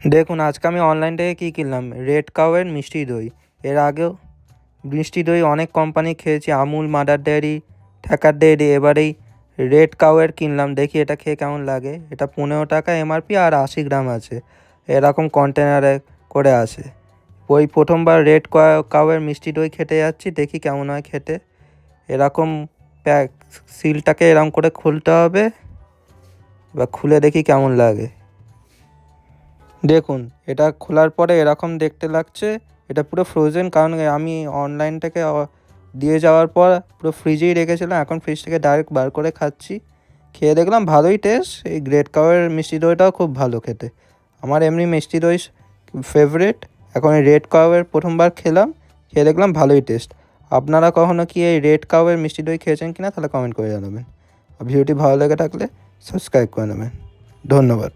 দেখুন আজকে আমি অনলাইন থেকে কী কিনলাম, রেড কাউয়ের মিষ্টি দই। এর আগেও মিষ্টি দই অনেক কোম্পানি খেয়েছি, আমুল, মাদার ডেয়ারি, ঠ্যাকার ডেয়ারি। এবার এই রেড কাউয়ের কিনলাম, দেখি এটা খেয়ে কেমন লাগে। এটা 15 টাকা এমআরপি আর 80 গ্রাম আছে, এরকম কন্টেনারে করে আসে। ওই প্রথমবার রেড কাউয়ের মিষ্টি দই খেতে যাচ্ছি, দেখি কেমন হয় খেতে। এরকম সিলটাকে এরকম করে খুলতে হবে, এবার খুলে দেখি কেমন লাগে। দেখুন এটা খোলার পরে এরকম দেখতে লাগছে। এটা পুরো ফ্রোজেন, কারণ আমি অনলাইন থেকে দিয়ে যাওয়ার পর পুরো ফ্রিজেই রেখেছিলাম। এখন ফ্রিজ থেকে ডাইরেক্ট বার করে খাচ্ছি। খেয়ে দেখলাম ভালোই টেস্ট। এই রেড কাউয়ের মিষ্টি দইটাও খুব ভালো খেতে। আমার এমনি মিষ্টি দই ফেভারিট। এখন এই রেড কাউয়ের প্রথমবার খেলাম, খেয়ে দেখলাম ভালোই টেস্ট। আপনারা কখনো কি এই রেড কাউয়ের মিষ্টি দই খেয়েছেন কিনা তাহলে কমেন্ট করে জানাবেন। ভিডিওটি ভালো লেগে থাকলে সাবস্ক্রাইব করে নেবেন। ধন্যবাদ।